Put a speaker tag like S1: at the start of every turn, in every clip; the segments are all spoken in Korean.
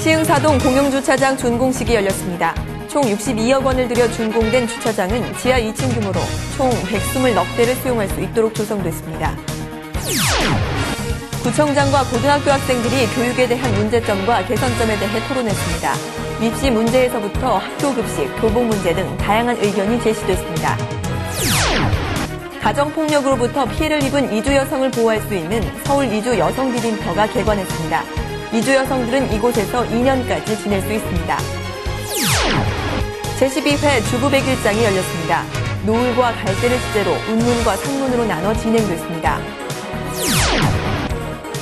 S1: 시흥사동 공영주차장 준공식이 열렸습니다. 총 62억 원을 들여 준공된 주차장은 지하 2층 규모로 총 120억 대를 수용할 수 있도록 조성됐습니다. 구청장과 고등학교 학생들이 교육에 대한 문제점과 개선점에 대해 토론했습니다. 입시 문제에서부터 학교 급식, 교복 문제 등 다양한 의견이 제시됐습니다. 가정폭력으로부터 피해를 입은 이주 여성을 보호할 수 있는 서울 이주 여성 디딤터가 개관했습니다. 이주 여성들은 이곳에서 2년까지 지낼 수 있습니다. 제12회 주부 100일장이 열렸습니다. 노을과 갈대를 주제로 운문과 산문으로 나눠 진행됐습니다.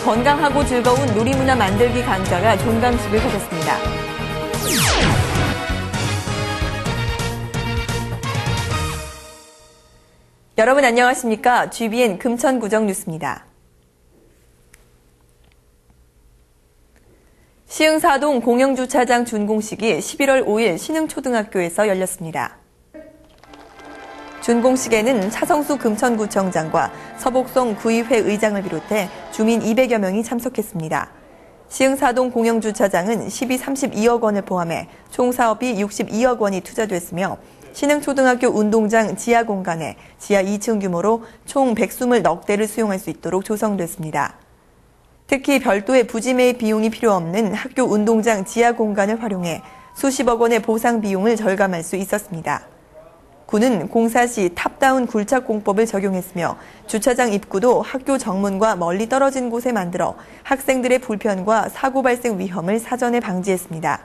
S1: 건강하고 즐거운 놀이문화 만들기 강좌가 종강식을 가졌습니다. 여러분 안녕하십니까? GBN 금천구정 뉴스입니다. 시흥사동 공영주차장 준공식이 11월 5일 신흥초등학교에서 열렸습니다. 준공식에는 차성수 금천구청장과 서복송 구의회 의장을 비롯해 주민 200여 명이 참석했습니다. 시흥사동 공영주차장은 1232억 원을 포함해 총 사업이 62억 원이 투자됐으며 신흥초등학교 운동장 지하 공간에 지하 2층 규모로 총 120억 대를 수용할 수 있도록 조성됐습니다. 특히 별도의 부지 매입 비용이 필요 없는 학교 운동장 지하 공간을 활용해 수십억 원의 보상 비용을 절감할 수 있었습니다. 구는 공사 시 탑다운 굴착 공법을 적용했으며 주차장 입구도 학교 정문과 멀리 떨어진 곳에 만들어 학생들의 불편과 사고 발생 위험을 사전에 방지했습니다.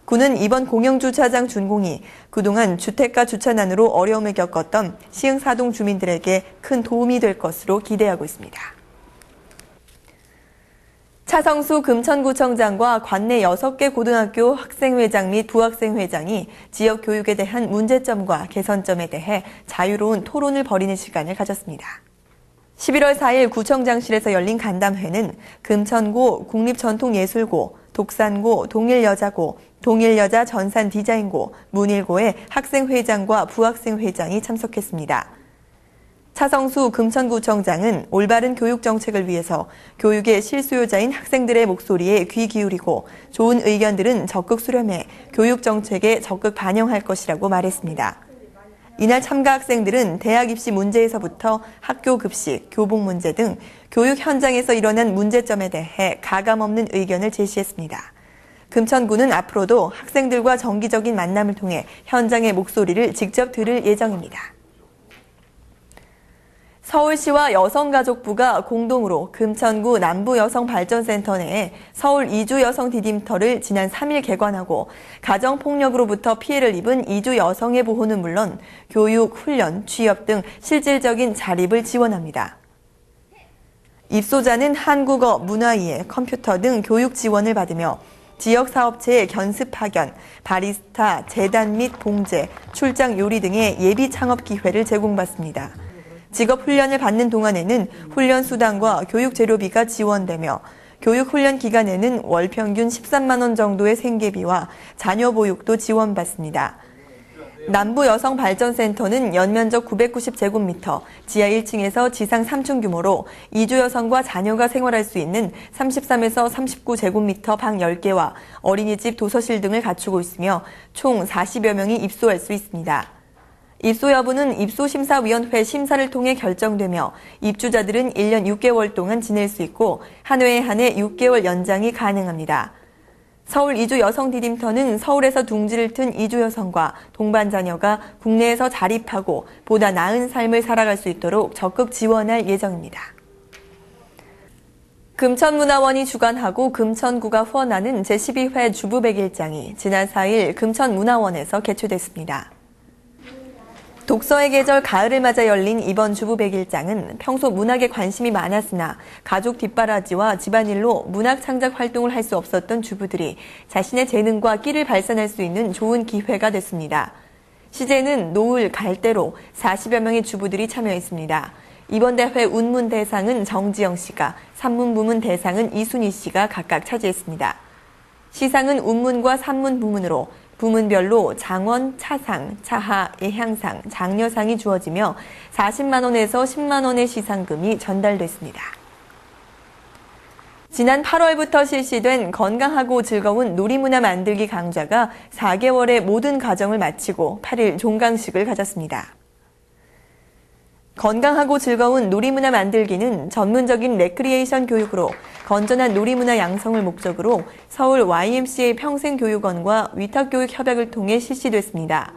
S1: 구는 이번 공영주차장 준공이 그동안 주택가 주차난으로 어려움을 겪었던 시흥사동 주민들에게 큰 도움이 될 것으로 기대하고 있습니다. 차성수 금천구청장과 관내 6개 고등학교 학생회장 및 부학생회장이 지역 교육에 대한 문제점과 개선점에 대해 자유로운 토론을 벌이는 시간을 가졌습니다. 11월 4일 구청장실에서 열린 간담회는 금천고 국립전통예술고, 독산고 동일여자고, 동일여자 전산디자인고, 문일고의 학생회장과 부학생회장이 참석했습니다. 차성수 금천구청장은 올바른 교육 정책을 위해서 교육의 실수요자인 학생들의 목소리에 귀 기울이고 좋은 의견들은 적극 수렴해 교육 정책에 적극 반영할 것이라고 말했습니다. 이날 참가 학생들은 대학 입시 문제에서부터 학교 급식, 교복 문제 등 교육 현장에서 일어난 문제점에 대해 가감없는 의견을 제시했습니다. 금천구는 앞으로도 학생들과 정기적인 만남을 통해 현장의 목소리를 직접 들을 예정입니다. 서울시와 여성가족부가 공동으로 금천구 남부여성발전센터 내에 서울 이주 여성 디딤터를 지난 3일 개관하고 가정폭력으로부터 피해를 입은 이주 여성의 보호는 물론 교육, 훈련, 취업 등 실질적인 자립을 지원합니다. 입소자는 한국어, 문화이해, 컴퓨터 등 교육 지원을 받으며 지역사업체의 견습 파견, 바리스타, 재단 및 봉제, 출장 요리 등의 예비 창업 기회를 제공받습니다. 직업 훈련을 받는 동안에는 훈련 수당과 교육 재료비가 지원되며 교육 훈련 기간에는 월 평균 13만 원 정도의 생계비와 자녀 보육도 지원받습니다. 남부여성발전센터는 연면적 990제곱미터, 지하 1층에서 지상 3층 규모로 이주 여성과 자녀가 생활할 수 있는 33에서 39제곱미터 방 10개와 어린이집, 도서실 등을 갖추고 있으며 총 40여 명이 입소할 수 있습니다. 입소 여부는 입소심사위원회 심사를 통해 결정되며 입주자들은 1년 6개월 동안 지낼 수 있고 한 회에 한해 6개월 연장이 가능합니다. 서울 이주 여성 디딤터는 서울에서 둥지를 튼 이주 여성과 동반 자녀가 국내에서 자립하고 보다 나은 삶을 살아갈 수 있도록 적극 지원할 예정입니다. 금천문화원이 주관하고 금천구가 후원하는 제12회 주부 100일장이 지난 4일 금천문화원에서 개최됐습니다. 독서의 계절 가을을 맞아 열린 이번 주부 100일장은 평소 문학에 관심이 많았으나 가족 뒷바라지와 집안일로 문학 창작 활동을 할 수 없었던 주부들이 자신의 재능과 끼를 발산할 수 있는 좋은 기회가 됐습니다. 시제는 노을, 갈대로 40여 명의 주부들이 참여했습니다. 이번 대회 운문 대상은 정지영 씨가, 산문 부문 대상은 이순희 씨가 각각 차지했습니다. 시상은 운문과 산문 부문으로 부문별로 장원, 차상, 차하, 예향상, 장려상이 주어지며 40만 원에서 10만 원의 시상금이 전달됐습니다. 지난 8월부터 실시된 건강하고 즐거운 놀이문화 만들기 강좌가 4개월의 모든 과정을 마치고 8일 종강식을 가졌습니다. 건강하고 즐거운 놀이문화 만들기는 전문적인 레크리에이션 교육으로 건전한 놀이문화 양성을 목적으로 서울 YMCA 평생교육원과 위탁교육협약을 통해 실시됐습니다.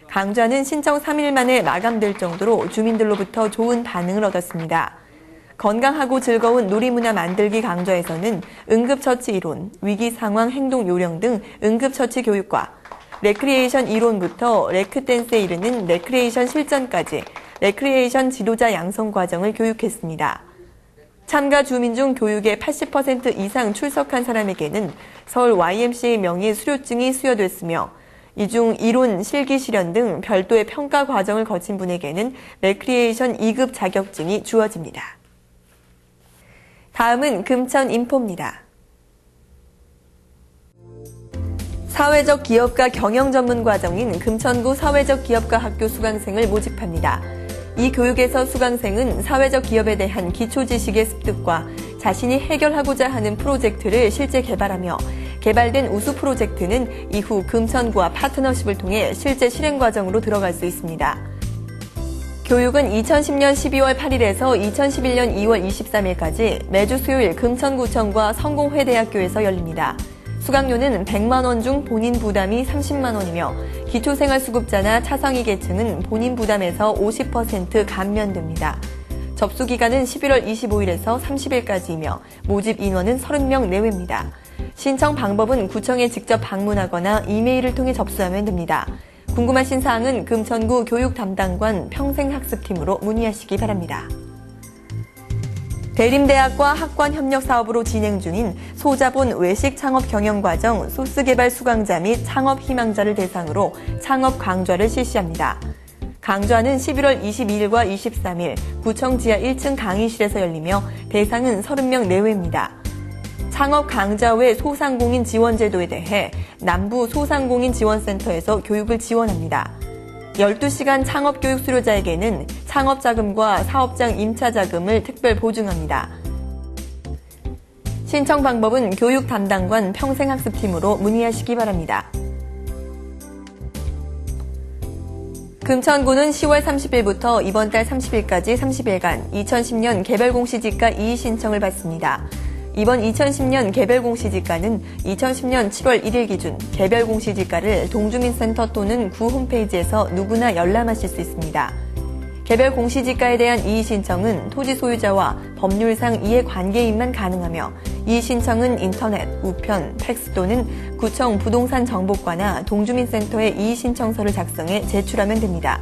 S1: 강좌는 신청 3일 만에 마감될 정도로 주민들로부터 좋은 반응을 얻었습니다. 건강하고 즐거운 놀이문화 만들기 강좌에서는 응급처치 이론, 위기상황 행동 요령 등 응급처치 교육과 레크리에이션 이론부터 레크댄스에 이르는 레크리에이션 실전까지 레크리에이션 지도자 양성 과정을 교육했습니다. 참가 주민 중 교육에 80% 이상 출석한 사람에게는 서울 YMCA 명의 수료증이 수여됐으며 이 중 이론, 실기 실현 등 별도의 평가 과정을 거친 분에게는 레크리에이션 2급 자격증이 주어집니다. 다음은 금천 인포입니다. 사회적 기업가 경영 전문 과정인 금천구 사회적 기업가 학교 수강생을 모집합니다. 이 교육에서 수강생은 사회적 기업에 대한 기초 지식의 습득과 자신이 해결하고자 하는 프로젝트를 실제 개발하며 개발된 우수 프로젝트는 이후 금천구와 파트너십을 통해 실제 실행 과정으로 들어갈 수 있습니다. 교육은 2010년 12월 8일에서 2011년 2월 23일까지 매주 수요일 금천구청과 성공회대학교에서 열립니다. 수강료는 100만 원 중 본인 부담이 30만 원이며 기초생활수급자나 차상위 계층은 본인 부담에서 50% 감면됩니다. 접수 기간은 11월 25일에서 30일까지이며 모집 인원은 30명 내외입니다. 신청 방법은 구청에 직접 방문하거나 이메일을 통해 접수하면 됩니다. 궁금하신 사항은 금천구 교육담당관 평생학습팀으로 문의하시기 바랍니다. 대림대학과 학관협력사업으로 진행 중인 소자본 외식 창업 경영과정 소스개발 수강자 및 창업희망자를 대상으로 창업 강좌를 실시합니다. 강좌는 11월 22일과 23일 구청 지하 1층 강의실에서 열리며 대상은 30명 내외입니다. 창업 강좌 외 소상공인 지원제도에 대해 남부 소상공인 지원센터에서 교육을 지원합니다. 12시간 창업교육 수료자에게는 창업자금과 사업장 임차자금을 특별 보증합니다. 신청 방법은 교육담당관 평생학습팀으로 문의하시기 바랍니다. 금천구는 10월 30일부터 이번 달 30일까지 30일간 2010년 개별공시지가 이의 신청을 받습니다. 이번 2010년 개별공시지가는 2010년 7월 1일 기준 개별공시지가를 동주민센터 또는 구 홈페이지에서 누구나 열람하실 수 있습니다. 개별공시지가에 대한 이의 신청은 토지 소유자와 법률상 이해관계인만 가능하며 이의 신청은 인터넷, 우편, 팩스 또는 구청 부동산 정보과나 동주민센터에 이의 신청서를 작성해 제출하면 됩니다.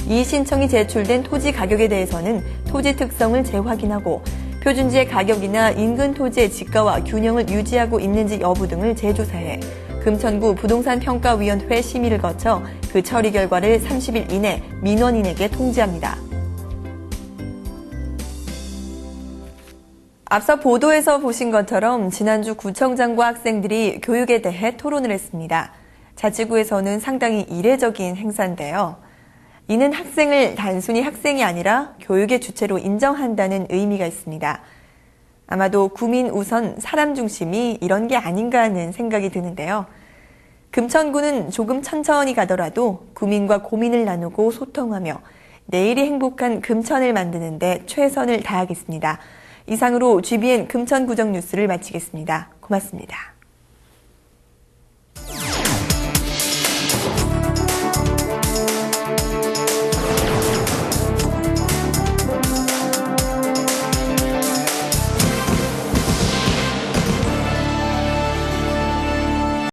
S1: 이의 신청이 제출된 토지 가격에 대해서는 토지 특성을 재확인하고 표준지의 가격이나 인근 토지의 지가와 균형을 유지하고 있는지 여부 등을 재조사해 금천구 부동산평가위원회 심의를 거쳐 그 처리 결과를 30일 이내 민원인에게 통지합니다. 앞서 보도에서 보신 것처럼 지난주 구청장과 학생들이 교육에 대해 토론을 했습니다. 자치구에서는 상당히 이례적인 행사인데요. 이는 학생을 단순히 학생이 아니라 교육의 주체로 인정한다는 의미가 있습니다. 아마도 구민 우선 사람 중심이 이런 게 아닌가 하는 생각이 드는데요. 금천구는 조금 천천히 가더라도 구민과 고민을 나누고 소통하며 내일이 행복한 금천을 만드는 데 최선을 다하겠습니다. 이상으로 GBN 금천구정 뉴스를 마치겠습니다. 고맙습니다.